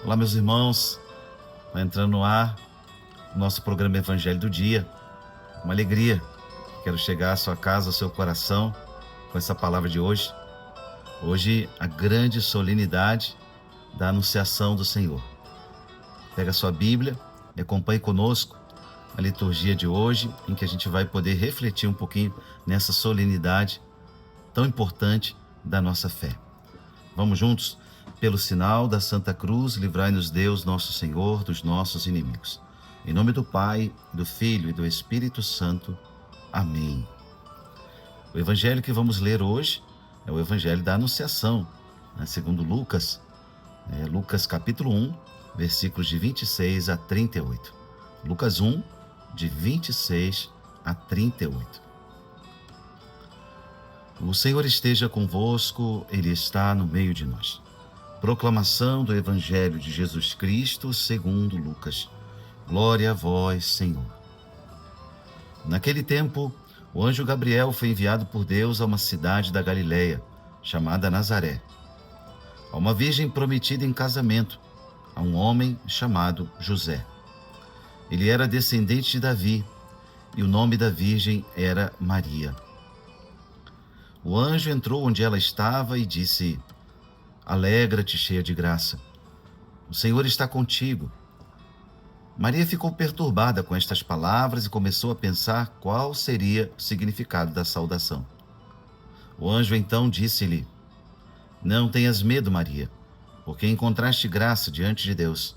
Olá, meus irmãos, vai entrando no ar o nosso programa Evangelho do Dia. Uma alegria, quero chegar à sua casa, ao seu coração, com essa palavra de hoje. Hoje, a grande solenidade da Anunciação do Senhor. Pega a sua Bíblia e acompanhe conosco a liturgia de hoje, em que a gente vai poder refletir um pouquinho nessa solenidade tão importante da nossa fé. Vamos juntos? Pelo sinal da Santa Cruz, livrai-nos Deus, nosso Senhor, dos nossos inimigos. Em nome do Pai, do Filho e do Espírito Santo. Amém. O evangelho que vamos ler hoje é o evangelho da Anunciação, segundo Lucas, Lucas capítulo 1, versículos de 26 a 38. Lucas 1, de 26 a 38. O Senhor esteja convosco, Ele está no meio de nós. Proclamação do Evangelho de Jesus Cristo segundo Lucas. Glória a vós, Senhor. Naquele tempo, o anjo Gabriel foi enviado por Deus a uma cidade da Galileia, chamada Nazaré, a uma virgem prometida em casamento, a um homem chamado José. Ele era descendente de Davi, e o nome da virgem era Maria. O anjo entrou onde ela estava e disse: Alegra-te, cheia de graça. O Senhor está contigo. Maria ficou perturbada com estas palavras e começou a pensar qual seria o significado da saudação. O anjo então disse-lhe: Não tenhas medo, Maria, porque encontraste graça diante de Deus.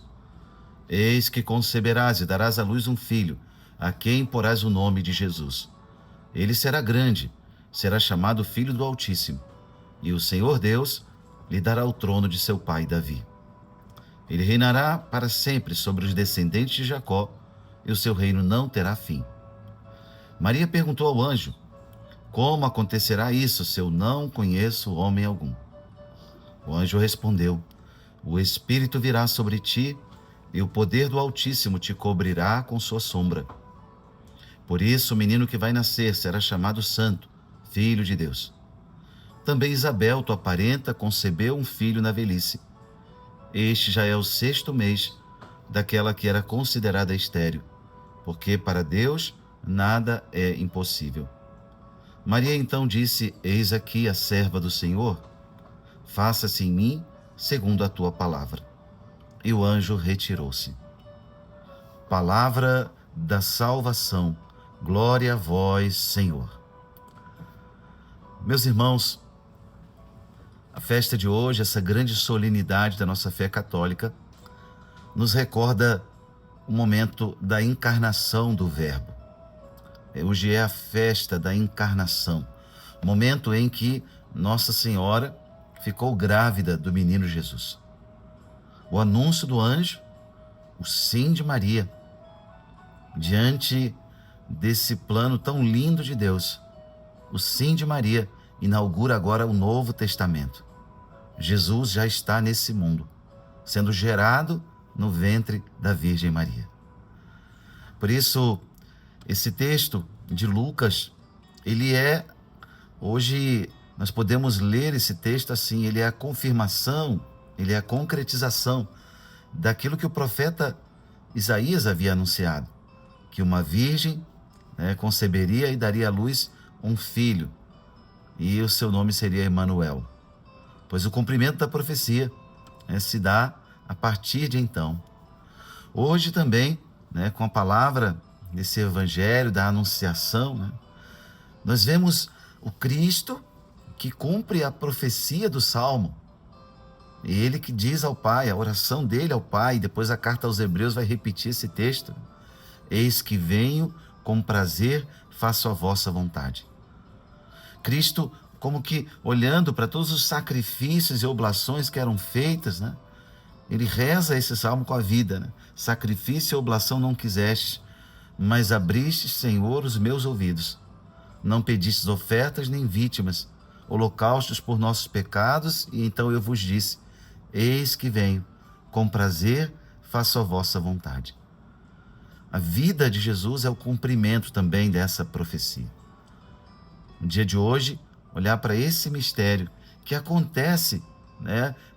Eis que conceberás e darás à luz um filho, a quem porás o nome de Jesus. Ele será grande, será chamado Filho do Altíssimo, e o Senhor Deus lhe dará o trono de seu pai Davi. Ele reinará para sempre sobre os descendentes de Jacó, e o seu reino não terá fim. Maria perguntou ao anjo: Como acontecerá isso, se eu não conheço homem algum? O anjo respondeu: O Espírito virá sobre ti, e o poder do Altíssimo te cobrirá com sua sombra. Por isso, o menino que vai nascer será chamado Santo, Filho de Deus. Também Isabel, tua parenta, concebeu um filho na velhice. Este já é o 6º mês daquela que era considerada estéril, porque para Deus nada é impossível. Maria então disse: Eis aqui a serva do Senhor, faça-se em mim segundo a tua palavra. E o anjo retirou-se. Palavra da salvação. Glória a vós, Senhor. Meus irmãos, a festa de hoje, essa grande solenidade da nossa fé católica, nos recorda o momento da encarnação do Verbo. Hoje é a festa da encarnação, momento em que Nossa Senhora ficou grávida do menino Jesus. O anúncio do anjo, o sim de Maria, diante desse plano tão lindo de Deus, o sim de Maria inaugura agora o Novo Testamento. Jesus já está nesse mundo, sendo gerado no ventre da Virgem Maria. Por isso, esse texto de Lucas, hoje nós podemos ler esse texto assim, ele é a confirmação, ele é a concretização daquilo que o profeta Isaías havia anunciado, que uma virgem conceberia e daria à luz um filho, e o seu nome seria Emanuel. Pois o cumprimento da profecia se dá a partir de então. Hoje também, com a palavra desse evangelho da Anunciação, nós vemos o Cristo que cumpre a profecia do Salmo. Ele que diz ao Pai, a oração dele ao Pai, depois a carta aos Hebreus vai repetir esse texto: Eis que venho, com prazer faço a vossa vontade. Cristo, como que olhando para todos os sacrifícios e oblações que eram feitas, ele reza esse salmo com a vida. Sacrifício e oblação não quiseste, mas abriste, Senhor, os meus ouvidos. Não pedistes ofertas nem vítimas, holocaustos por nossos pecados, e então eu vos disse: Eis que venho, com prazer faço a vossa vontade. A vida de Jesus é o cumprimento também dessa profecia. No dia de hoje, olhar para esse mistério que acontece,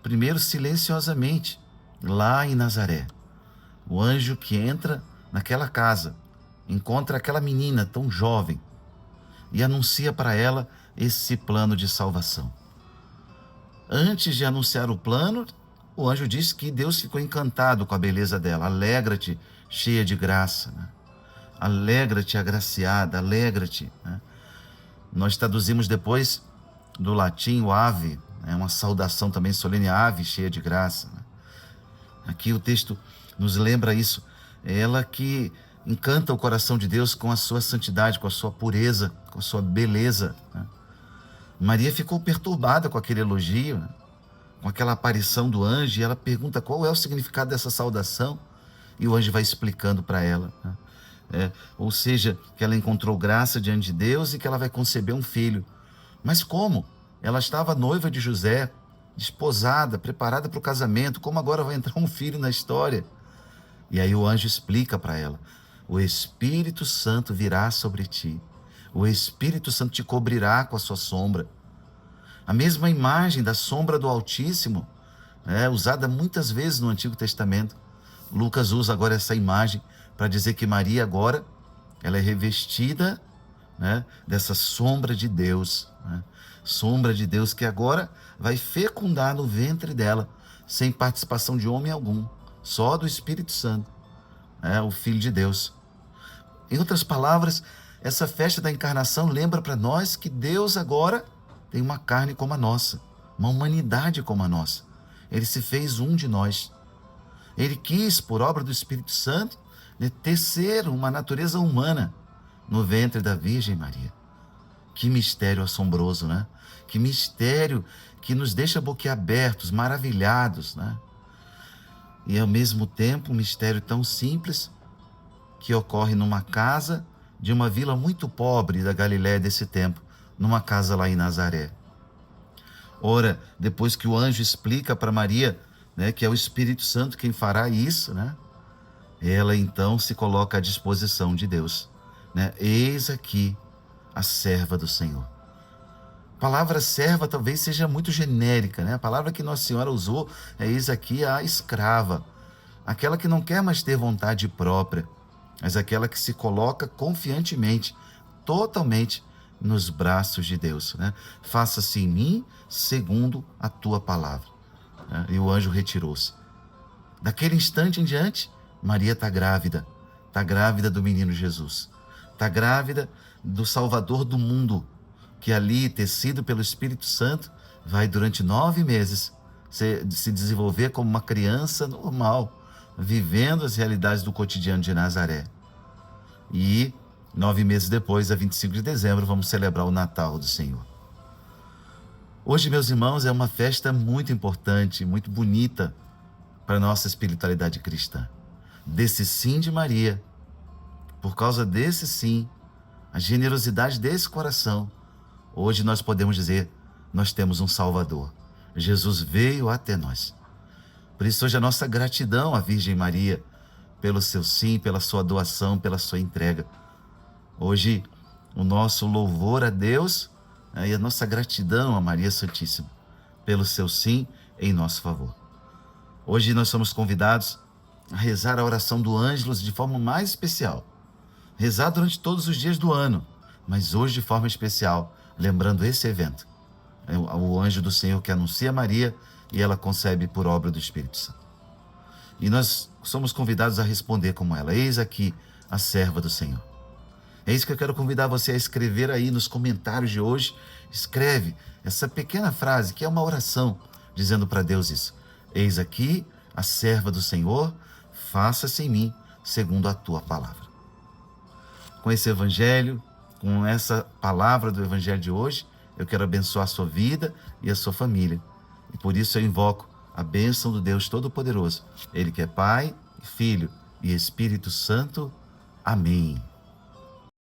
primeiro silenciosamente, lá em Nazaré. O anjo que entra naquela casa, encontra aquela menina tão jovem e anuncia para ela esse plano de salvação. Antes de anunciar o plano, o anjo diz que Deus ficou encantado com a beleza dela. Alegra-te, cheia de graça, né? Alegra-te, agraciada, alegra-te, né? Nós traduzimos depois do latim o ave, é uma saudação também solene, ave cheia de graça, né? Aqui o texto nos lembra isso. É ela que encanta o coração de Deus com a sua santidade, com a sua pureza, com a sua beleza, né? Maria ficou perturbada com aquele elogio, né? Com aquela aparição do anjo, e ela pergunta qual é o significado dessa saudação, e o anjo vai explicando para ela, né? Ou seja, que ela encontrou graça diante de Deus e que ela vai conceber um filho. Mas como? Ela estava noiva de José, desposada, preparada para o casamento, como agora vai entrar um filho na história? E aí o anjo explica para ela: o Espírito Santo virá sobre ti, o Espírito Santo te cobrirá com a sua sombra. A mesma imagem da sombra do Altíssimo, usada muitas vezes no Antigo Testamento. Lucas usa agora essa imagem para dizer que Maria agora, ela é revestida, né, dessa sombra de Deus, né? Sombra de Deus que agora vai fecundar no ventre dela, sem participação de homem algum, só do Espírito Santo, o Filho de Deus. Em outras palavras, essa festa da encarnação lembra para nós que Deus agora tem uma carne como a nossa, uma humanidade como a nossa. Ele se fez um de nós. Ele quis, por obra do Espírito Santo, tecer uma natureza humana no ventre da Virgem Maria. Que mistério assombroso, né? Que mistério que nos deixa boquiabertos, maravilhados, né? E ao mesmo tempo um mistério tão simples que ocorre numa casa de uma vila muito pobre da Galiléia desse tempo, numa casa lá em Nazaré. Ora, depois que o anjo explica para Maria, né, que é o Espírito Santo quem fará isso, né? Ela então se coloca à disposição de Deus, né? Eis aqui a serva do Senhor. A palavra serva talvez seja muito genérica, né? A palavra que Nossa Senhora usou é eis aqui a escrava, aquela que não quer mais ter vontade própria, mas aquela que se coloca confiantemente, totalmente nos braços de Deus, né? Faça-se em mim segundo a tua palavra, né? E o anjo retirou-se. Daquele instante em diante, Maria está grávida do menino Jesus, está grávida do Salvador do mundo, que ali, tecido pelo Espírito Santo, vai durante 9 meses se desenvolver como uma criança normal, vivendo as realidades do cotidiano de Nazaré. E 9 meses depois, a 25 de dezembro, vamos celebrar o Natal do Senhor. Hoje, meus irmãos, é uma festa muito importante, muito bonita para a nossa espiritualidade cristã. Desse sim de Maria, por causa desse sim, a generosidade desse coração, hoje nós podemos dizer, nós temos um Salvador. Jesus veio até nós. Por isso hoje a nossa gratidão à Virgem Maria, pelo seu sim, pela sua doação, pela sua entrega. Hoje o nosso louvor a Deus, e a nossa gratidão a Maria Santíssima, pelo seu sim em nosso favor. Hoje nós somos convidados a rezar a oração do Ângelus de forma mais especial. Rezar durante todos os dias do ano, mas hoje de forma especial, lembrando esse evento. É o anjo do Senhor que anuncia Maria e ela concebe por obra do Espírito Santo. E nós somos convidados a responder como ela: eis aqui a serva do Senhor. É isso que eu quero convidar você a escrever aí nos comentários de hoje. Escreve essa pequena frase, que é uma oração, dizendo para Deus isso: eis aqui a serva do Senhor, faça-se em mim segundo a tua palavra. Com esse evangelho, com essa palavra do evangelho de hoje, eu quero abençoar a sua vida e a sua família. E por isso eu invoco a bênção do Deus Todo-Poderoso, Ele que é Pai, Filho e Espírito Santo. Amém.